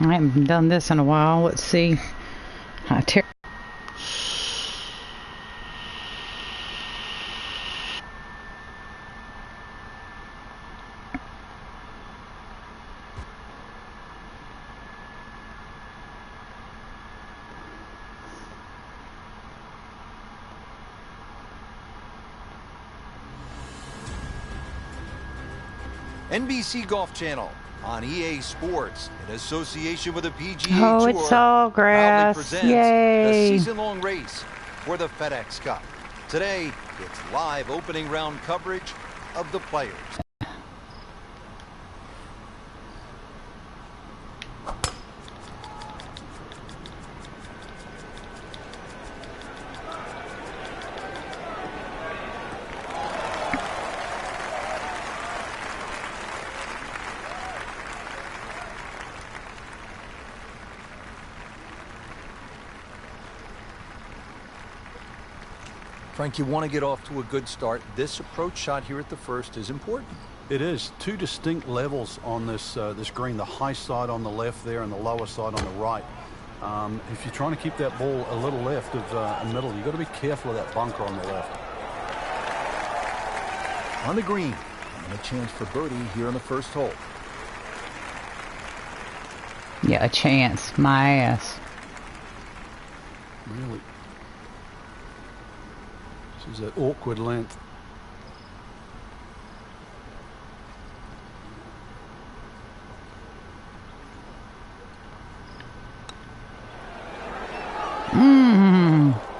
I haven't done this in a while. Let's see. NBC Golf Channel on EA Sports in association with the PGA Tour. Oh, it's all grass. Yay. The season-long race for the FedEx Cup. Today, it's live opening round coverage of the Players. Frank, you want to get off to a good start. This approach shot here at the first is important. It is. Two distinct levels on this this green. The high side on the left there and the lower side on the right. If you're trying to keep that ball a little left of the middle, you've got to be careful of that bunker on the left. On the green, and a chance for birdie here on the first hole. Yeah, a chance. My ass. Really. This is an awkward length.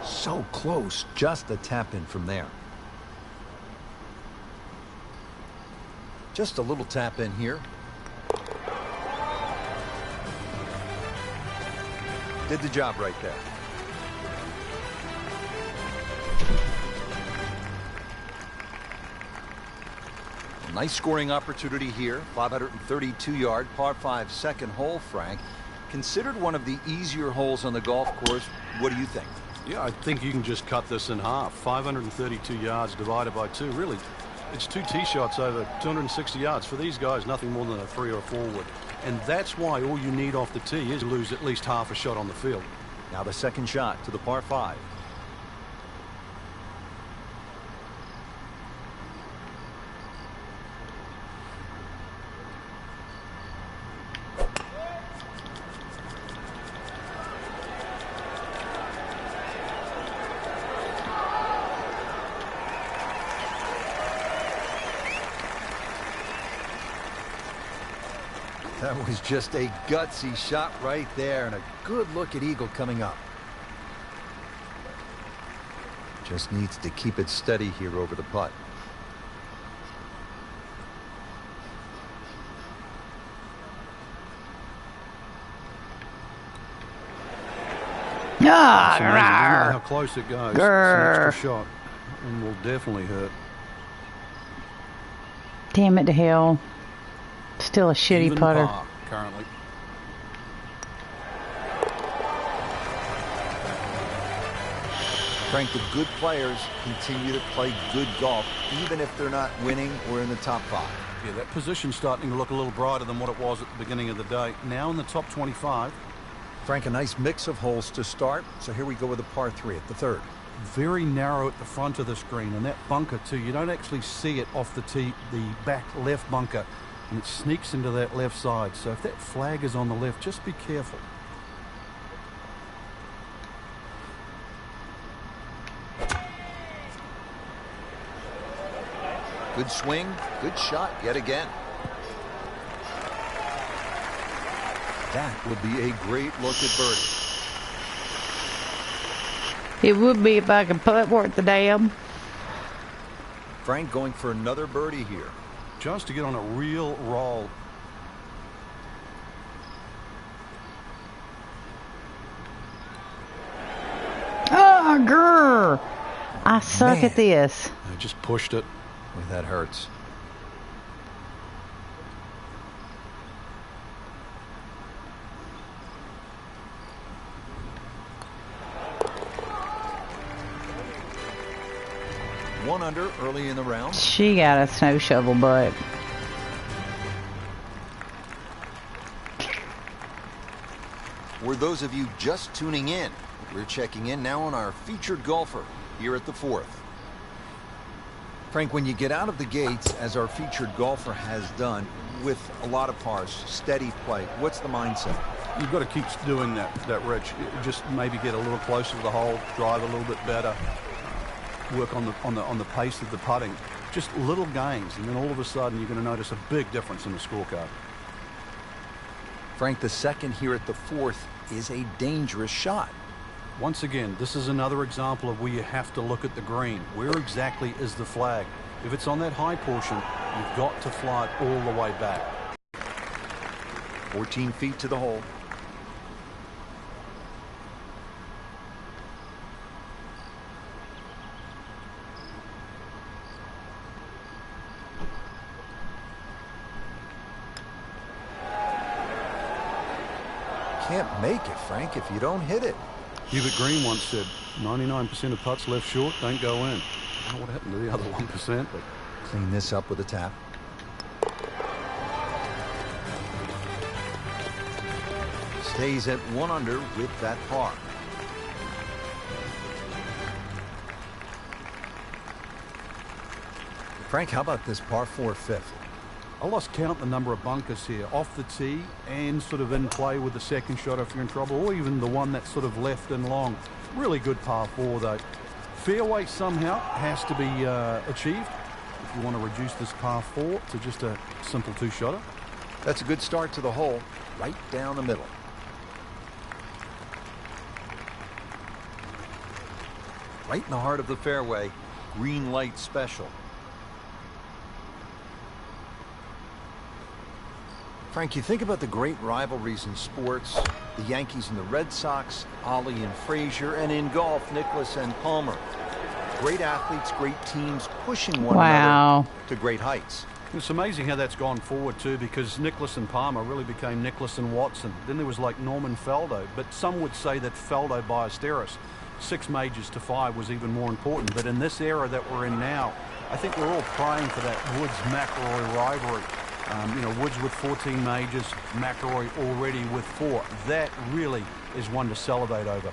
So close, just a tap in from there. Just a little tap in here. Did the job right there. Nice scoring opportunity here. 532-yard par 5 second hole, Frank. Considered one of the easier holes on the golf course. What do you think? Yeah, I think you can just cut this in half. 532 yards divided by 2. Really, it's 2 tee shots over 260 yards. For these guys, nothing more than a 3 or a 4 wood. And that's why all you need off the tee is to lose at least half a shot on the field. Now the second shot to the par 5. That was just a gutsy shot right there, and a good look at eagle coming up. Just needs to keep it steady here over the putt. How close it goes. It's an extra shot and will definitely hurt. Damn it to hell. Still a shitty Even putter. par currently. Frank, the good players continue to play good golf, even if they're not winning or in the top 5. Yeah, that position's starting to look a little brighter than what it was at the beginning of the day. Now in the top 25. Frank, a nice mix of holes to start. So here we go with the par 3 at the third. Very narrow at the front of the screen, and that bunker too. You don't actually see it off the tee, the back left bunker, and it sneaks into that left side. So if that flag is on the left, just be careful. Good swing, good shot yet again. That would be a great look at birdie. It would be if I could putt worth the damn. Frank going for another birdie here. Just to get on a real roll. Oh, grr. I suck at this. I just pushed it. Boy, that hurts. One under early in the round. She got a snow shovel butt. For those of you just tuning in, we're checking in now on our featured golfer here at the 4th. Frank, when you get out of the gates, as our featured golfer has done, with a lot of pars, steady play, what's the mindset? You've got to keep doing that, Rich. Just maybe get a little closer to the hole, drive a little bit better, work on the pace of the putting. Just little gains, and then all of a sudden you're going to notice a big difference in the scorecard. Frank, the second here at the 4th is a dangerous shot. Once again, this is another example of where you have to look at the green. Where exactly is the flag? If it's on that high portion, you've got to fly it all the way back. 14 feet to the hole. Can't make it, Frank, if you don't hit it. Hubert Green once said, 99% of putts left short don't go in. I don't know what happened to the other 1%, but... Clean this up with a tap. Stays at 1 under with that par. Frank, how about this par 4 fifth? I lost count the number of bunkers here, off the tee and sort of in play with the second shot if you're in trouble, or even the one that's sort of left and long. Really good par 4 though. Fairway somehow has to be achieved if you want to reduce this par 4 to just a simple 2-shotter. That's a good start to the hole, right down the middle. Right in the heart of the fairway, green light special. Frank, you think about the great rivalries in sports, the Yankees and the Red Sox, Ollie and Frazier, and in golf, Nicklaus and Palmer. Great athletes, great teams pushing one another to great heights. It's amazing how that's gone forward too, because Nicklaus and Palmer really became Nicklaus and Watson. Then there was like Norman Faldo, but some would say that Faldo Ballesteros, 6 majors to 5 was even more important. But in this era that we're in now, I think we're all praying for that Woods-McIlroy rivalry. You know, Woods with 14 majors, McIlroy already with 4. That really is one to celebrate over.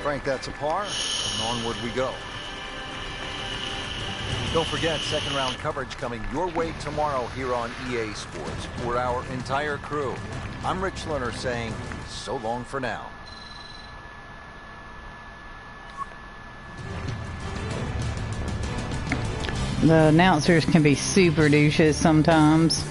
Frank, that's a par, and onward we go. Don't forget, second round coverage coming your way tomorrow here on EA Sports. For our entire crew, I'm Rich Lerner saying so long for now. The announcers can be super douches sometimes.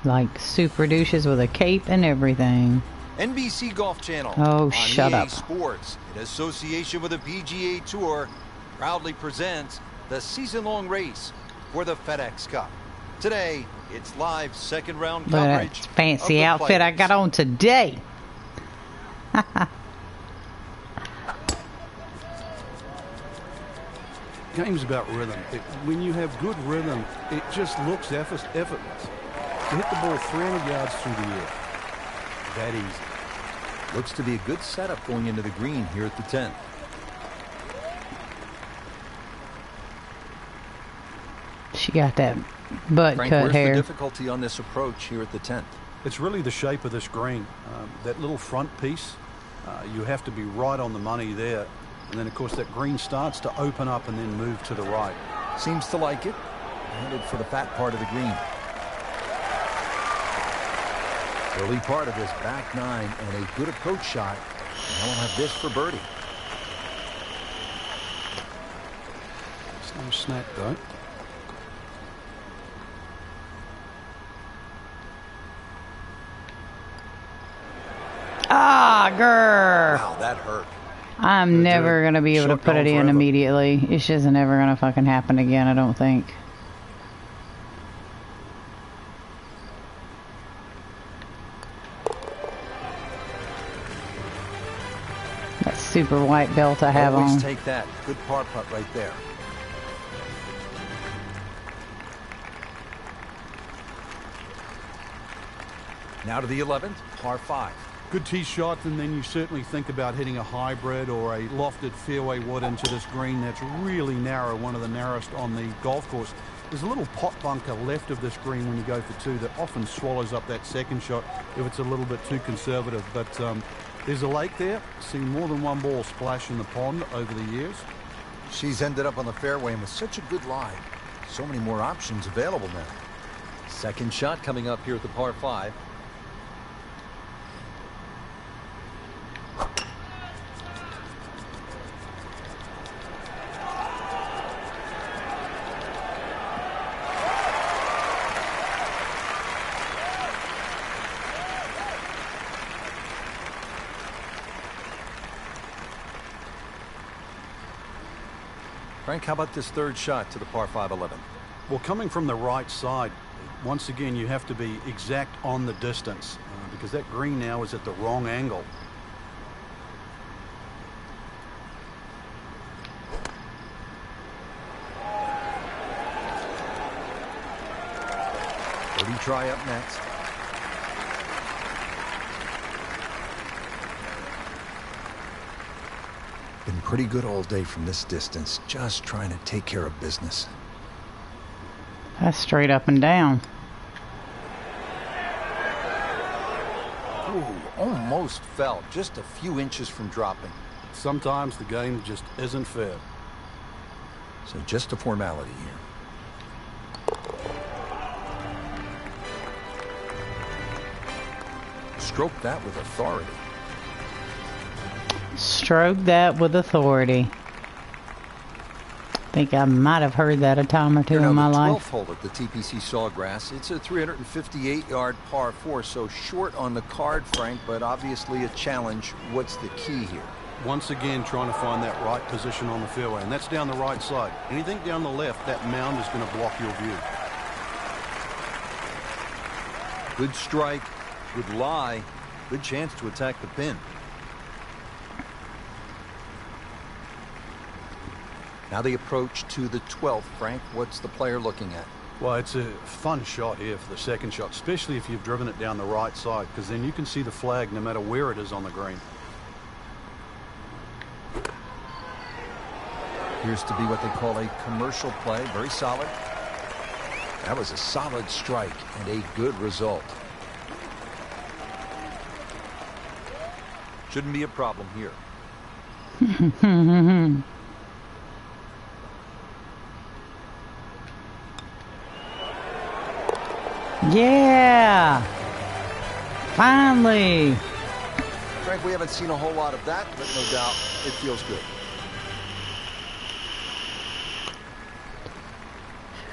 Like super douches with a cape and everything. NBC Golf Channel. Oh, on shut EA up. Sports, in association with the PGA Tour, proudly presents the season-long race for the FedEx Cup. Today, it's live second round Look at coverage. that fancy of the outfit I players. got on today. Game's about rhythm. When you have good rhythm, it just looks effortless. To hit the ball 300 yards through the air, that easy. Looks to be a good setup going into the green here at the 10th. She got that butt Frank, cut where's hair. the difficulty on this approach here at the 10th? It's really the shape of this green. That little front piece, you have to be right on the money there. And then, of course, that green starts to open up and then move to the right. Seems to like it. Headed for the fat part of the green. Early part of this back 9 and a good approach shot. And we'll have this for birdie. It's no snap, though. Ah, grr. Wow, that hurt. I'm never going to be able to Shot put it gone in forever. immediately. It's just never going to fucking happen again, I don't think. That super white belt I have Always on. take that. Good par putt right there. Now to the 11th, par 5. Good tee shot, and then you certainly think about hitting a hybrid or a lofted fairway wood into this green that's really narrow, one of the narrowest on the golf course. There's a little pot bunker left of this green when you go for two that often swallows up that second shot if it's a little bit too conservative. But there's a lake there. Seen more than one ball splash in the pond over the years. She's ended up on the fairway and with such a good lie. So many more options available now. Second shot coming up here at the par 5. Frank, how about this third shot to the par 5 11? Well, coming from the right side, once again, you have to be exact on the distance because that green now is at the wrong angle. Birdie try up next. Been pretty good all day from this distance, just trying to take care of business. That's straight up and down. Ooh, almost fell, just a few inches from dropping. Sometimes the game just isn't fair. So just a formality here. Stroke that with authority. Stroke that with authority. I think I might have heard that a time or two in my life. 12th hole at the TPC Sawgrass. It's a 358-yard par 4, so short on the card, Frank, but obviously a challenge. What's the key here? Once again, trying to find that right position on the fairway, and that's down the right side. Anything down the left, that mound is going to block your view. Good strike, good lie, good chance to attack the pin. Now the approach to the 12th, Frank. What's the player looking at? Well, it's a fun shot here for the second shot, especially if you've driven it down the right side, because then you can see the flag no matter where it is on the green. Appears to be what they call a commercial play. Very solid. That was a solid strike and a good result. Shouldn't be a problem here. Yeah! Finally! Frank, we haven't seen a whole lot of that, but no doubt it feels good.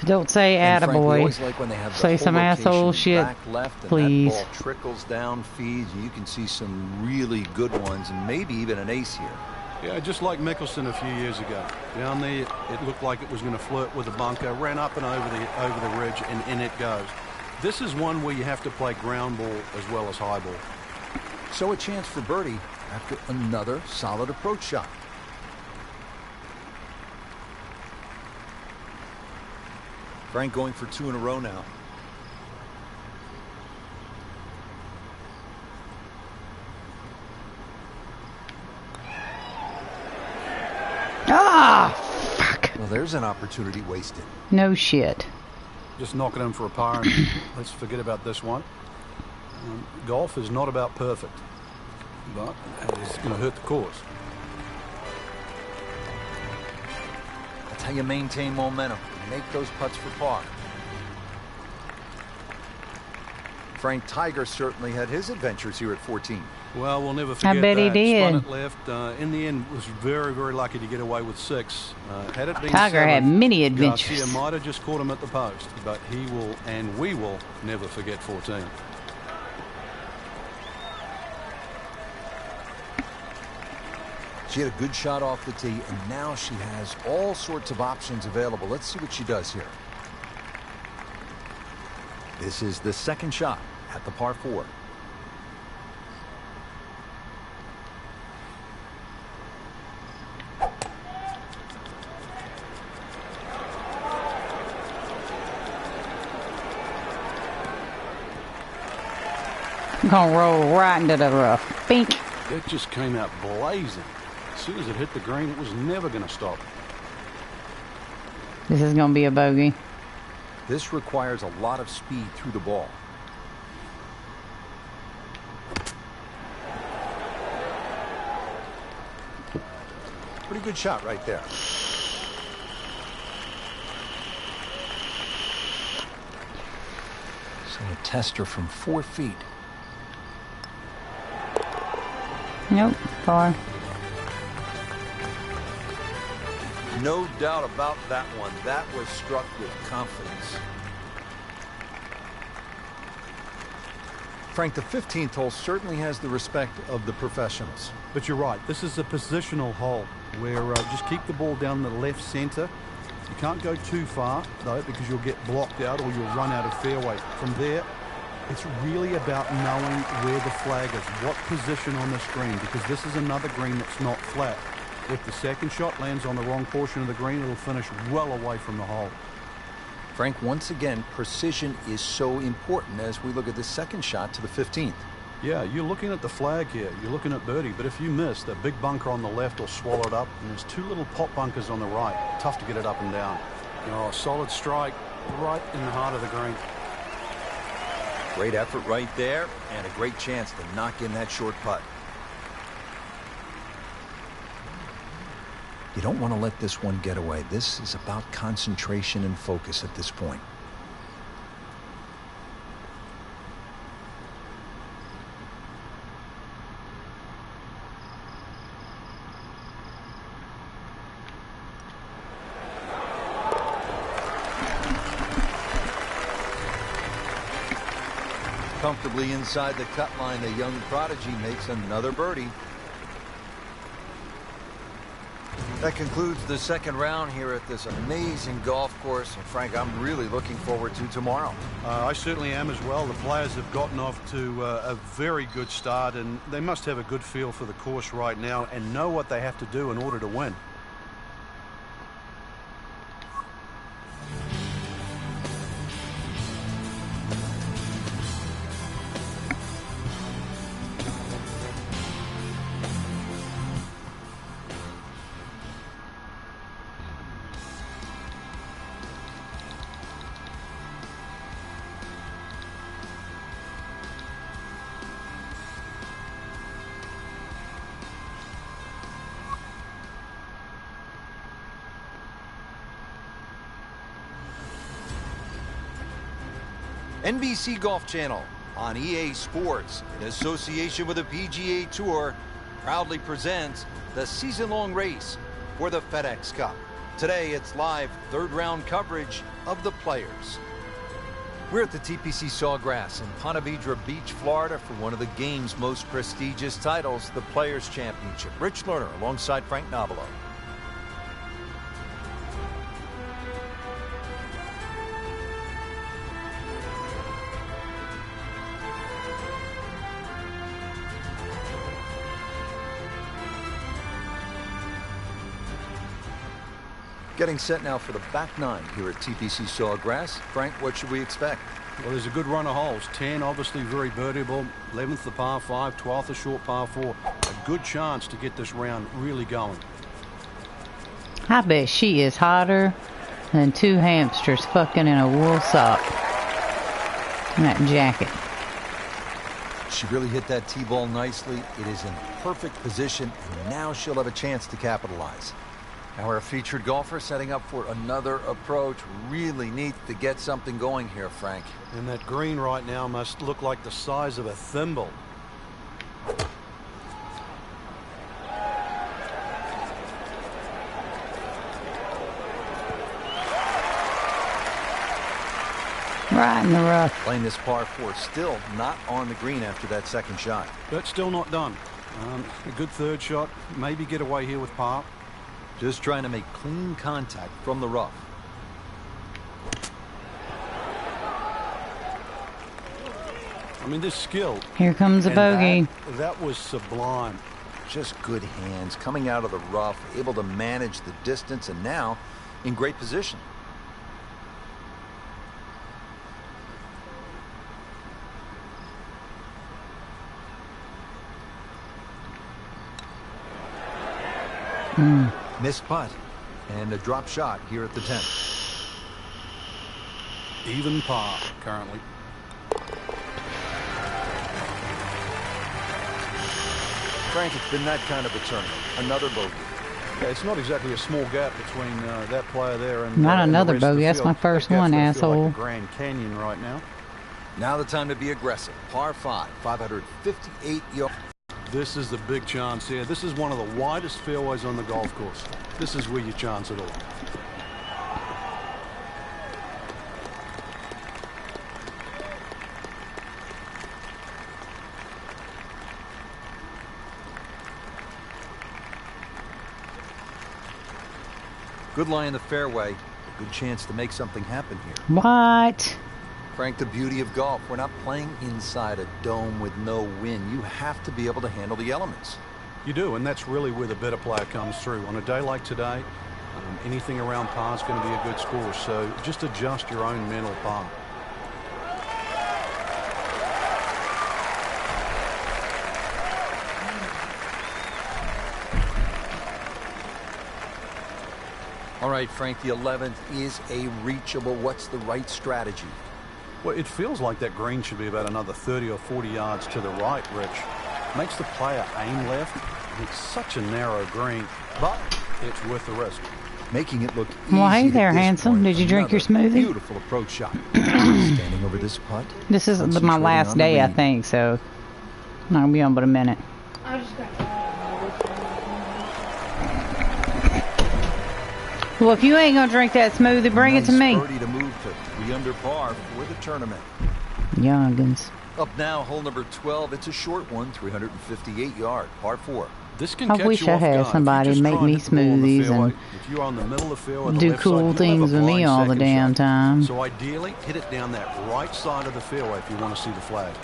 Don't say And Frank, we attaboy. always like when they have the Say whole some asshole location shit, back left, and please. that ball trickles down, feeds, and you can see some really good ones, and maybe even an ace here. Yeah, just like Mickelson a few years ago. Down there, it looked like it was going to flirt with the bunker, ran up and over the ridge, and in it goes. This is one where you have to play ground ball as well as high ball. So a chance for birdie after another solid approach shot. Frank going for 2 in a row now. Ah! Fuck. Well, there's an opportunity wasted. No shit. Just knock it in for a par, and let's forget about this one. Golf is not about perfect, but it's going to hurt the course. That's how you maintain momentum. Make those putts for par. Frank, Tiger certainly had his adventures here at 14. Well, we'll never forget bet he that. did. Spun it left. In the end, was very, very lucky to get away with 6. Had it been Tiger 7, had many adventures. Garcia might have just caught him at the post, but he will, and we will, never forget 14. She had a good shot off the tee, and now she has all sorts of options available. Let's see what she does here. This is the second shot at the par 4. Gonna roll right into the rough. Bink. It just came out blazing. As soon as it hit the green, it was never going to stop. This is gonna be a bogey. This requires a lot of speed through the ball. Pretty good shot right there. So a tester from 4 feet. Nope, far. No doubt about that one. That was struck with confidence. Frank, the 15th hole certainly has the respect of the professionals. But you're right. This is a positional hole where just keep the ball down the left center. You can't go too far, though, because you'll get blocked out or you'll run out of fairway. From there, it's really about knowing where the flag is, what position on the green, because this is another green that's not flat. If the second shot lands on the wrong portion of the green, it'll finish well away from the hole. Frank, once again, precision is so important as we look at the second shot to the 15th. Yeah, you're looking at the flag here. You're looking at birdie, but if you miss, that big bunker on the left will swallow it up, and there's 2 little pop bunkers on the right. Tough to get it up and down. Oh, solid strike right in the heart of the green. Great effort right there, and a great chance to knock in that short putt. You don't want to let this one get away. This is about concentration and focus at this point. Comfortably inside the cut line, the young prodigy makes another birdie. That concludes the second round here at this amazing golf course. And Frank, I'm really looking forward to tomorrow. I certainly am as well. The players have gotten off to a very good start, and they must have a good feel for the course right now and know what they have to do in order to win. NBC Golf Channel on EA Sports, in association with the PGA Tour, proudly presents the season-long race for the FedEx Cup. Today, it's live third-round coverage of the Players. We're at the TPC Sawgrass in Ponte Vedra Beach, Florida, for one of the game's most prestigious titles, the Players Championship. Rich Lerner alongside Frank Nobilo. Getting set now for the back nine here at TPC Sawgrass. Frank, what should we expect? Well, there's a good run of holes. 10, obviously very birdieable. 11th, the par 5. 12th, a short par 4. A good chance to get this round really going. I bet she is hotter than 2 hamsters fucking in a wool sock. In that jacket. She really hit that tee ball nicely. It is in perfect position, and now she'll have a chance to capitalize. Our featured golfer setting up for another approach. Really neat to get something going here, Frank. And that green right now must look like the size of a thimble. Right in the rough. Playing this par 4, still not on the green after that second shot. But still not done. A good third shot. Maybe get away here with par. Just trying to make clean contact from the rough. I mean, this skill. Here comes a bogey. That was sublime. Just good hands coming out of the rough, able to manage the distance, and now in great position. Missed putt and a drop shot here at the 10th. Even par currently. Frank, it's been that kind of a tournament. Another bogey. Yeah, it's not exactly a small gap between that player there and Not and the another rest of the bogey. That's field. my first That gap's one, gonna feel asshole. like the Grand Canyon right now. Now the time to be aggressive. Par 5, 558 yards. This is the big chance here. This is one of the widest fairways on the golf course. This is where you chance it all. Good lie in the fairway. Good chance to make something happen here. What? Frank, the beauty of golf, we're not playing inside a dome with no wind. You have to be able to handle the elements. You do, and that's really where the better player comes through. On a day like today, anything around par is going to be a good score, so just adjust your own mental par. All right, Frank, the 11th is a reachable. What's the right strategy? Well, it feels like that green should be about another 30 or 40 yards to the right, Rich. Makes the player aim left. It's such a narrow green, but it's worth the risk. Making it look easy. Well, hey at there, this handsome. point. Did you drink your Another smoothie? Beautiful approach shot. Standing over this putt. This is my Concentrating last on the day, I read. think, so not gonna be on but a minute. I just got. Well, if you ain't gonna drink that smoothie, bring it to Nice me. birdie to move to 3 under par for the tournament. Youngins. Up now, hole number 12. It's a short one, 358 yard, par 4. This can I catch wish you I off had guard. If you somebody just make try and me hit the ball in the smoothies fairway, and if you're on the middle of the fairway, the do left cool side, you'll have things a with me blind all the second damn shot. time. So ideally, hit it down that right side of the fairway if you want to see the flag.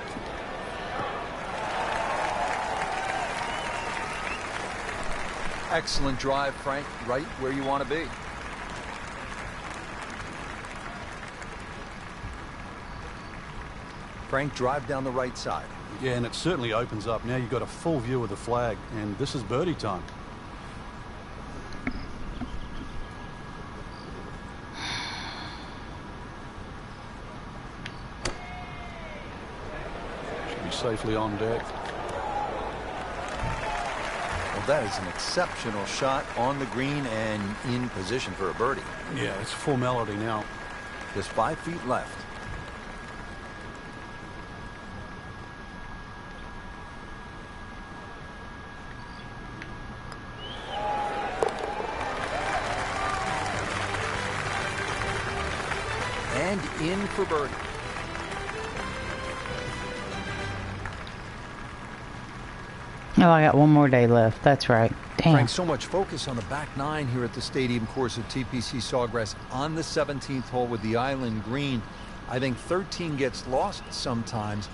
Excellent drive, Frank. Right where you want to be. Frank, drive down the right side. Yeah, and it certainly opens up. Now you've got a full view of the flag, and this is birdie time. Should be safely on deck. Well, that is an exceptional shot on the green and in position for a birdie. Yeah, it's formality now. Just 5 feet left. And in for birdie. Oh, I got one more day left. That's right. Damn. Frank, so much focus on the back nine here at the stadium course at TPC Sawgrass on the 17th hole with the island green. I think 13 gets lost sometimes,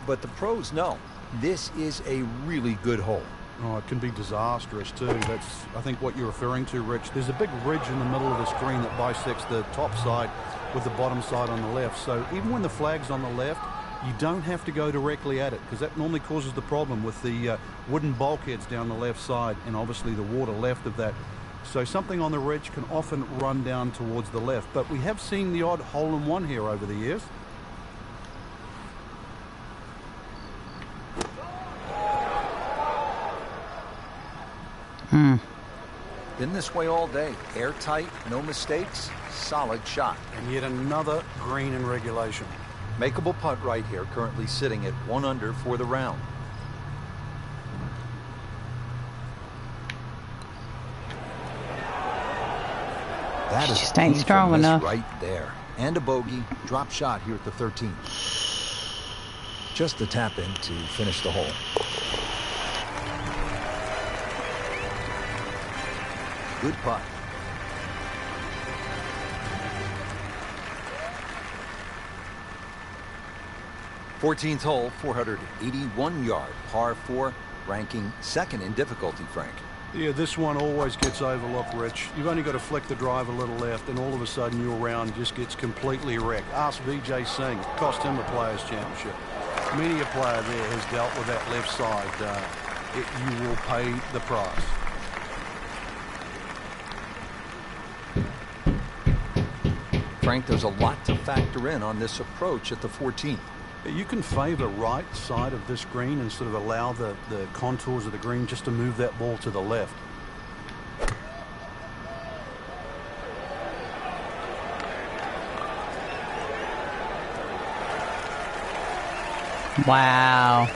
but the pros know this is a really good hole. Oh, it can be disastrous too. That's, I think, what you're referring to, Rich. There's a big ridge in the middle of the screen that bisects the top side with the bottom side on the left. So even when the flag's on the left, you don't have to go directly at it, because that normally causes the problem with the wooden bulkheads down the left side and obviously the water left of that. So something on the ridge can often run down towards the left. But we have seen the odd hole-in-one here over the years. Been this way all day. Airtight, no mistakes, solid shot. And yet another green in regulation. Makeable putt right here, currently sitting at 1 under for the round. That is Just ain't clean strong from this enough. right there. And a bogey, drop shot here at the 13th. Just the tap in to finish the hole. Good putt. Fourteenth hole, 481 yard, par 4, ranking second in difficulty, Frank. Yeah, this one always gets overlooked, Rich. You've only got to flick the drive a little left, and all of a sudden your round just gets completely wrecked. Ask Vijay Singh. Cost him a Players' Championship. Many a player there has dealt with that left side. You will pay the price. Frank, there's a lot to factor in on this approach at the 14th. You can favor right side of this green and sort of allow the contours of the green just to move that ball to the left. Wow.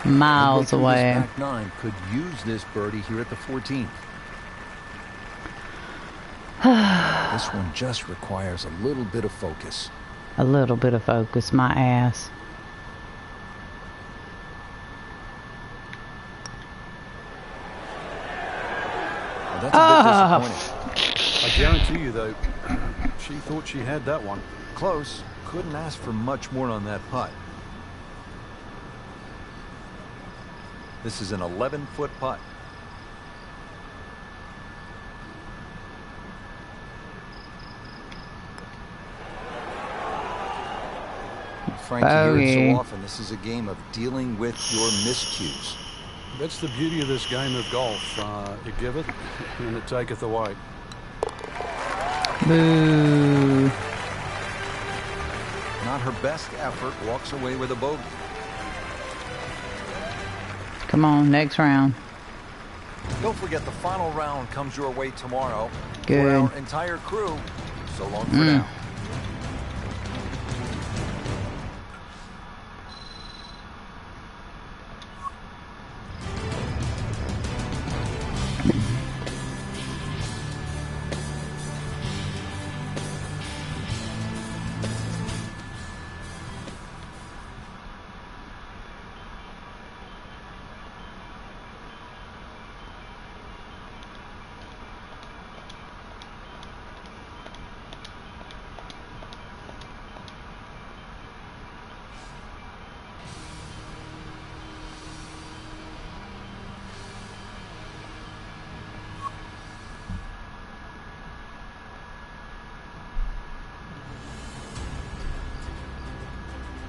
Miles away. Back nine could use this birdie here at the 14th. This one just requires a little bit of focus. A little bit of focus, my ass. Well, that's a bit disappointing. I guarantee you, though, she thought she had that one. Close. Couldn't ask for much more on that putt. This is an 11-foot putt. Frank, you hear it so often. This is a game of dealing with your miscues. That's the beauty of this game of golf. It giveth and it taketh away. Boo. Not her best effort. Walks away with a bogey. Come on, next round. Don't forget the final round comes your way tomorrow. Good. For our entire crew, so long for now.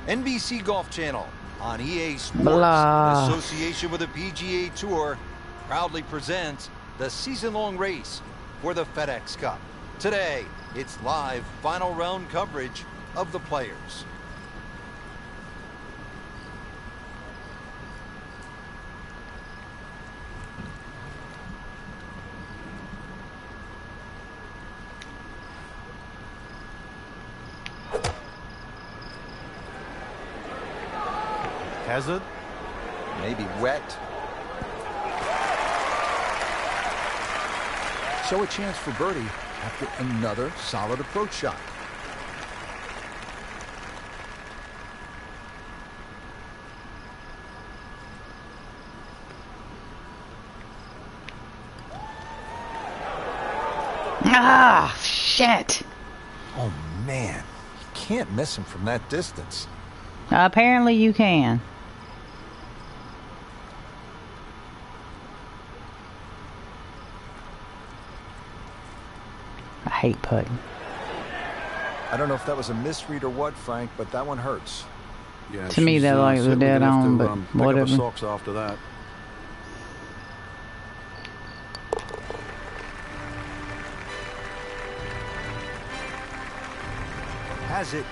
NBC Golf Channel on EA Sports, Blah. in association with the PGA Tour, proudly presents the season-long race for the FedEx Cup. Today, it's live final round coverage of the Players. Hazard. Maybe wet. So a chance for birdie after another solid approach shot. Ah, shit. Oh man, you can't miss him from that distance. Apparently you can. I hate putting. I don't know if that was a misread or what, Frank, but that one hurts. Yeah, To me, they're like certainly dead gonna have on, to, but pick up her whatever. socks after that. Has it.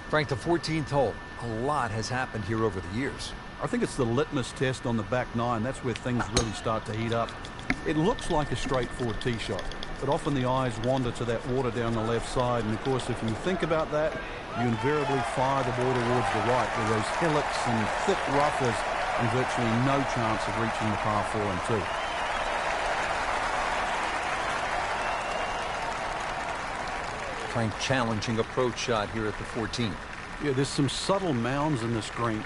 Frank, the 14th hole. A lot has happened here over the years. I think it's the litmus test on the back nine. That's where things really start to heat up. It looks like a straightforward tee shot, but often the eyes wander to that water down the left side. And of course, if you think about that, you invariably fire the ball towards the right, where those hillocks and thick roughers and virtually no chance of reaching the par 4 and 2. Frank, challenging approach shot here at the 14th. Yeah, there's some subtle mounds in this green.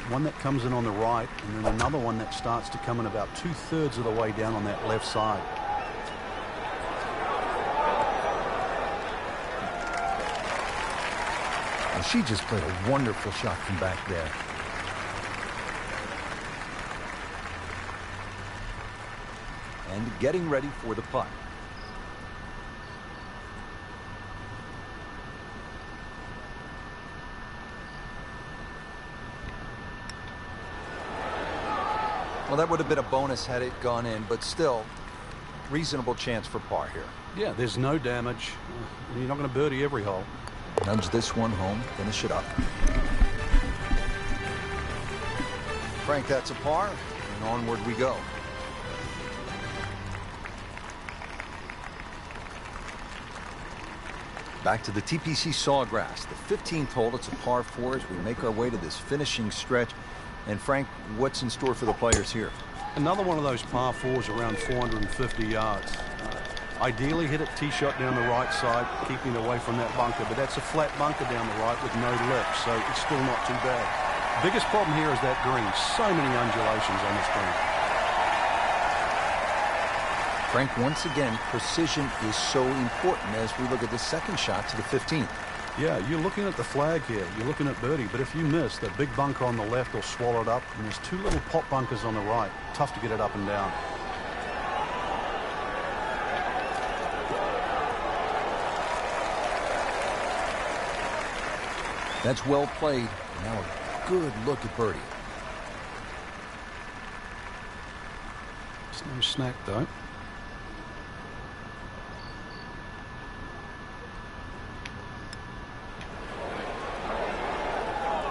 One that comes in on the right, and then another one that starts to come in about 2/3 of the way down on that left side. And she just played a wonderful shot from back there. And getting ready for the putt. Well, that would have been a bonus had it gone in, but still, reasonable chance for par here. Yeah, there's no damage. You're not going to birdie every hole. Nudge this one home, finish it up. Frank, that's a par, and onward we go. Back to the TPC Sawgrass, the 15th hole. It's a par 4 as we make our way to this finishing stretch. And Frank, what's in store for the players here? Another one of those par 4s around 450 yards. Ideally hit it tee shot down the right side, keeping away from that bunker, but that's a flat bunker down the right with no lip, so it's still not too bad. Biggest problem here is that green. So many undulations on this green. Frank, once again, precision is so important as we look at the second shot to the 15th. Yeah, you're looking at the flag here. You're looking at birdie, but if you miss, that big bunker on the left will swallow it up, and there's 2 little pop bunkers on the right. Tough to get it up and down. That's well played. Now a good look at birdie. There's no snack, though.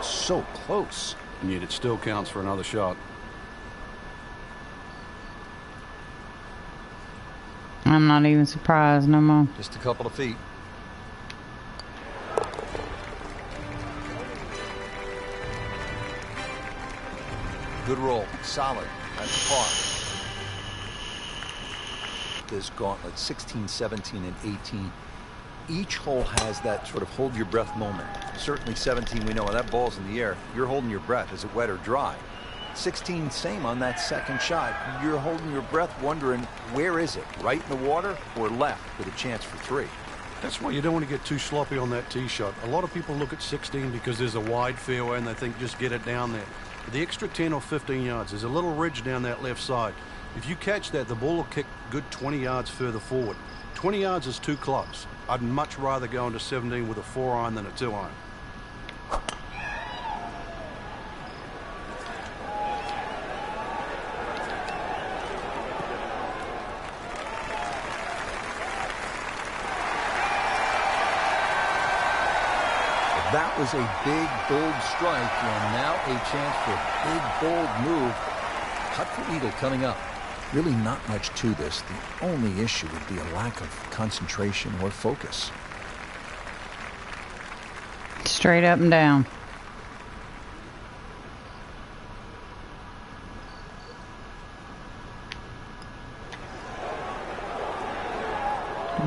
So close. And yet it still counts for another shot. I'm not even surprised no more. Just a couple of feet. Good roll. Solid. That's par. This gauntlet, 16, 17, and 18. Each hole has that sort of hold your breath moment. Certainly 17, we know when that ball's in the air, you're holding your breath. Is it wet or dry? 16, same on that second shot. You're holding your breath wondering, where is it? Right in the water or left with a chance for 3? That's why you don't want to get too sloppy on that tee shot. A lot of people look at 16 because there's a wide fairway and they think just get it down there. But the extra 10 or 15 yards, there's a little ridge down that left side. If you catch that, the ball will kick good 20 yards further forward. 20 yards is 2 clubs. I'd much rather go into 17 with a 4-iron than a 2-iron. That was a big, bold strike, and now a chance for a big, bold move. Putt for eagle coming up. Really not much to this. The only issue would be a lack of concentration or focus. Straight up and down.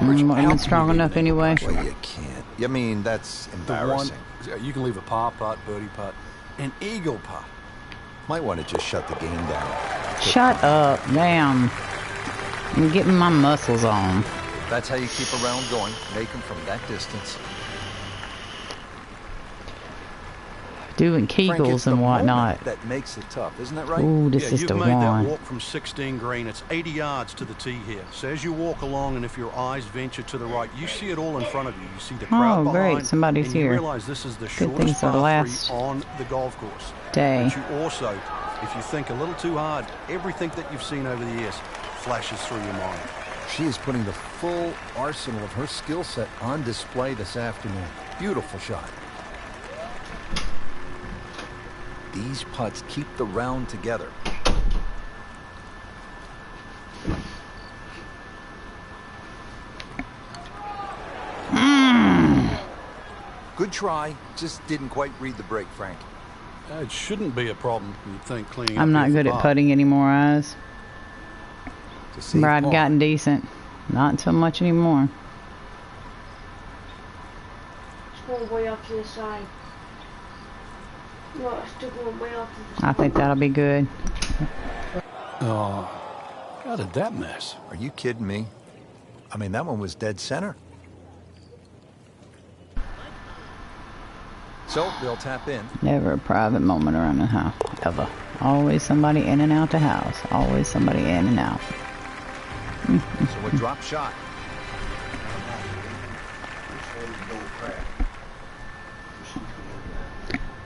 Wasn't strong enough anyway. Well, you can't. I mean, that's embarrassing. You can leave a par putt, birdie putt, an eagle putt. Might want to just shut the game down. Shut up. Damn. I'm getting my muscles on. That's how you keep a round going. Make them from that distance. Doing Frank, it's kegels the and whatnot. moment that makes it tough, isn't that right? Ooh, this is you've the made that one. walk from 16 green. It's 80 yards to the tee here. So as you walk along, and if your eyes venture to the right, you see it all in front of you. You see the crowd Oh, great. behind, Somebody's and you here. realize this is the Good shortest things are the par last 3 on the golf course. day. But you also, if you think a little too hard, everything that you've seen over the years flashes through your mind. She is putting the full arsenal of her skill set on display this afternoon. Beautiful shot. These putts keep the round together. Good try, just didn't quite read the break, Frank. It shouldn't be a problem, you'd think, cleaning up I'm not your good at par. putting anymore, eyes. To save But I'd par. gotten decent. Not so much anymore. It's going way off to the side. No, it's still going way off to the I side. think that'll be good. Oh, how did that mess? Are you kidding me? I mean, that one was dead center. So they'll tap in. Never a private moment around the house. Ever. Always somebody in and out the house. Always somebody in and out. So a drop shot.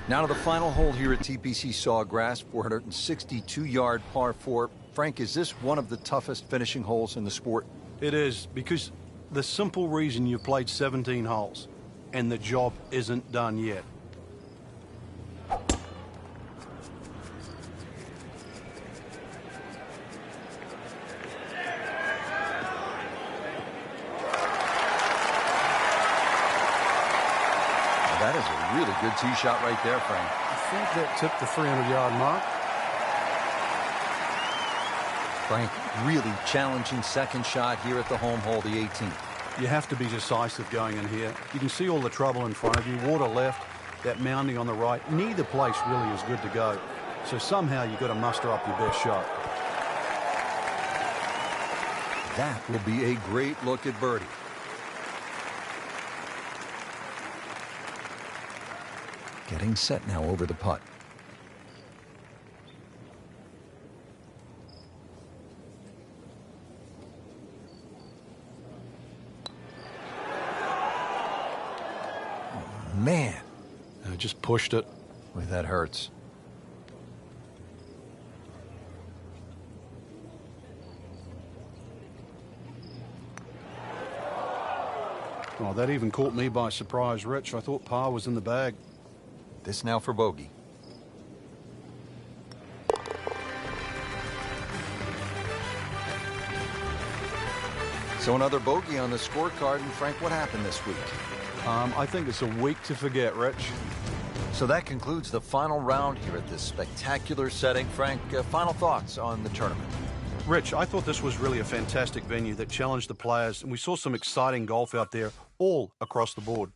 Now to the final hole here at TPC Sawgrass, 462-yard par 4. Frank, is this one of the toughest finishing holes in the sport? It is, because the simple reason you've played 17 holes and the job isn't done yet. That is a really good tee shot right there, Frank. I think that tipped the 300-yard mark. Frank, really challenging second shot here at the home hole, the 18th. You have to be decisive going in here. You can see all the trouble in front of you. Water left, that mounding on the right. Neither place really is good to go. So somehow you've got to muster up your best shot. That will be a great look at birdie. Getting set now over the putt. Oh, man. Just pushed it. Boy, that hurts. Oh, that even caught me by surprise, Rich. I thought par was in the bag. This now for bogey. So another bogey on the scorecard. And Frank, what happened this week? I think it's a week to forget, Rich. So that concludes the final round here at this spectacular setting. Frank, final thoughts on the tournament? Rich, I thought this was really a fantastic venue that challenged the players, and we saw some exciting golf out there all across the board.